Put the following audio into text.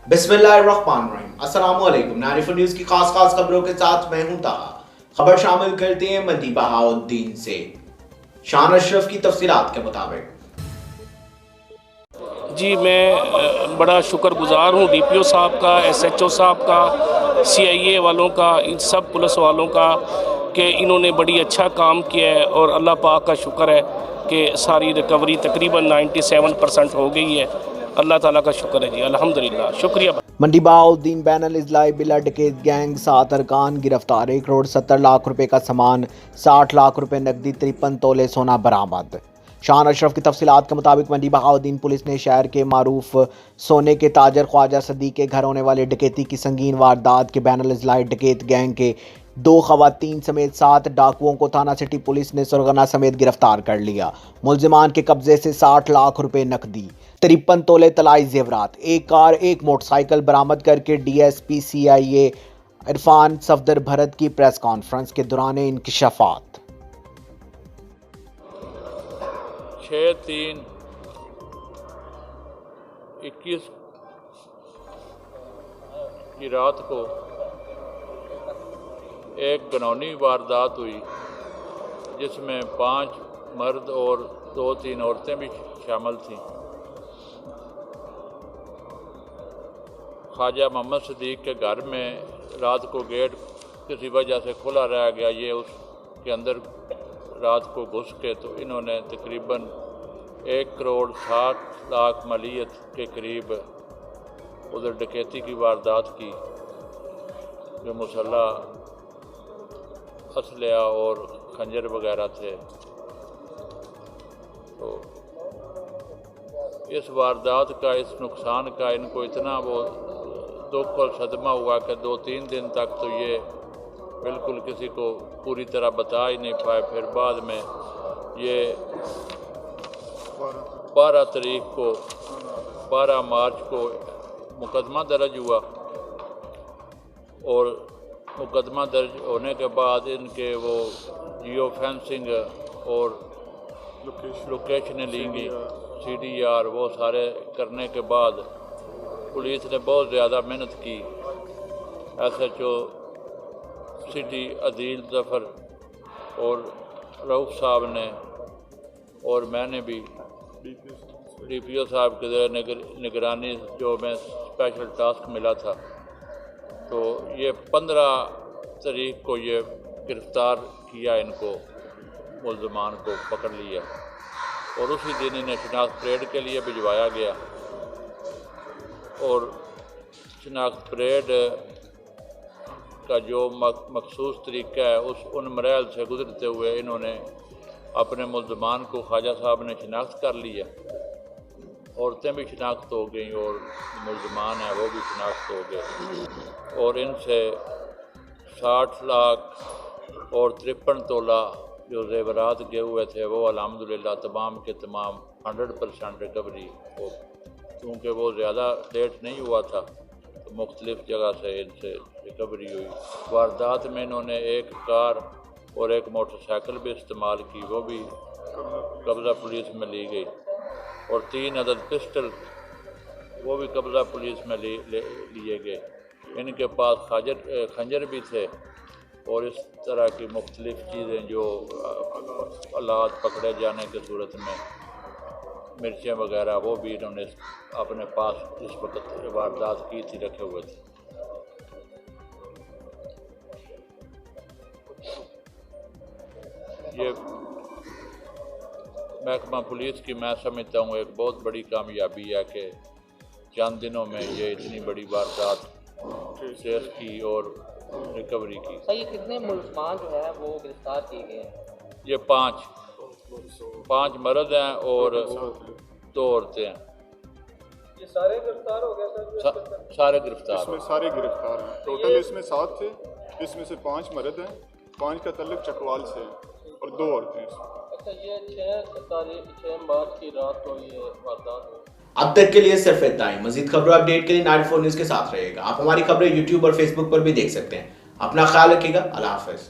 बिस्मिल्लाहिर्रहमानिर्रहीम। अस्सलामुअलैकुम। नारिफ न्यूज़ की खास खबरों के साथ मैं हूं ताहा। खबर शामिल करते हैं मंडी बहाउद्दीन से। शान अशरफ की तफसीलात के मुताबिक जी मैं बड़ा शुक्रगुज़ार हूँ डीपीओ साहब का, एसएचओ साहब का, सीआईए वालों का, इन सब पुलिस वालों का कि इन्होंने बड़ी अच्छा काम किया है और अल्लाह पाक का शुक्र है कि सारी रिकवरी तकरीबन 97% हो गई है। अल्लाह ताला का शुक्र है जी, अल्हम्दुलिल्लाह, शुक्रिया। मंडी बहाउद्दीन बैनल इजलाई बिला डकैत गैंग 7 अरकान गिरफ्तार। 1,70,00,000 रुपए का सामान, 60 लाख रुपए नकदी, 53 तोले सोना बरामद। शान अशरफ की तफसीलात के मुताबिक मंडी बहाउद्दीन पुलिस ने शहर के मारूफ सोने के ताजर ख्वाजा सदीक के घर होने वाले डकैती की संगीन वारदात के बैनल इजलाई डकैत गैंग के 2 खवातीन समेत 7 डाकुओं को थाना सिटी पुलिस ने सुरगना समेत गिरफ्तार कर लिया। मुलजिमान के कब्जे से 60 लाख रुपए नकदी, 53 तोले तलाई जेवरात, एक कार, एक मोटरसाइकिल बरामद करके डीएसपी सीआईए इरफान सफदर भरत की प्रेस कॉन्फ्रेंस के दौरान इंकशाफात। 6/3/21 की रात को एक घिनौनी वारदात हुई जिसमें 5 मर्द और 2-3 औरतें भी शामिल थीं। ख्वाजा मोहम्मद सदीक के घर में रात को गेट किसी वजह से खुला रह गया। ये उसके अंदर रात को घुस के तो इन्होंने तकरीबन 1,60,00,000 मलियत के करीब उधर डकैती की वारदात की, जो मुसल्ला असलहा और खंजर वगैरह थे। तो इस वारदात का, इस नुकसान का इनको इतना वो दुख और सदमा हुआ कि 2-3 दिन तक तो ये बिल्कुल किसी को पूरी तरह बता ही नहीं पाए। फिर बाद में ये 12 मार्च को मुकदमा दर्ज हुआ और मुकदमा दर्ज होने के बाद इनके वो जियो फेंसिंग और लोकेशन लीगी, CDR, वो सारे करने के बाद पुलिस ने बहुत ज़्यादा मेहनत की। SHO सिटी अदील जफ़र और रऊफ़ साहब ने और मैंने भी DPO साहब के निगरानी, जो मैं स्पेशल टास्क मिला था, तो ये 15 तारीख को ये गिरफ़्तार किया, इनको मुल्ज़मान को पकड़ लिया और उसी दिन इन्हें शनाख्त परेड के लिए भिजवाया गया। और शनाख्त परेड का जो मखसूस तरीका है उन मराहल से गुजरते हुए इन्होंने अपने मुल्ज़मान को ख्वाजा साहब ने शनाख्त कर लिया। औरतें भी शनाख्त हो गई और मुल्ज़मान हैं वो भी शनाख्त हो गए और इनसे 60 लाख और 53 तोला जो जेवरात गए हुए थे वो अल्हम्दुलिल्लाह तमाम के तमाम 100% रिकवरी हो। क्योंकि वो ज़्यादा लेट नहीं हुआ था तो मुख्तलिफ़ जगह से इनसे रिकवरी हुई। वारदात में इन्होंने एक कार और एक मोटरसाइकिल भी इस्तेमाल की, वो भी कब्ज़ा पुलिस में ली गई और 3 अदद पिस्टल वो भी कब्ज़ा पुलिस में लिए गए। इनके पास खंजर भी थे और इस तरह की मुख्तलिफ़ चीज़ें जो आलात पकड़े जाने की सूरत में, मिर्चें वगैरह, वो भी इन्होंने अपने पास इस वक्त वारदात की थी रखे हुए थे। ये महकमा पुलिस की मैं समझता हूँ एक बहुत बड़ी कामयाबी है कि चंद दिनों में ये इतनी बड़ी वारदात ट्रेस की और रिकवरी की। ये कितने मुल्ज़मान जो है वो गिरफ्तार किए गए हैं? ये 5 मर्द हैं और 2 औरतें हैं। ये सारे गिरफ्तार हो गए सर? सारे गिरफ्तार, इसमें सारे गिरफ्तार हैं। टोटल इसमें 7 थे, इसमें से 5 मर्द हैं, 5 का तल्लुक चकवाल से और 2 औरतें हैं। अच्छा, ये 6 मार्च की रात को ये वारदात हुई। अब तक के लिए सिर्फ इतना ही। मजीद खबरों अपडेट के लिए 94 न्यूज़ के साथ रहेगा। आप हमारी खबरें यूट्यूब और फेसबुक पर भी देख सकते हैं। अपना ख्याल रखिएगा। अल्लाह हाफ़िज़।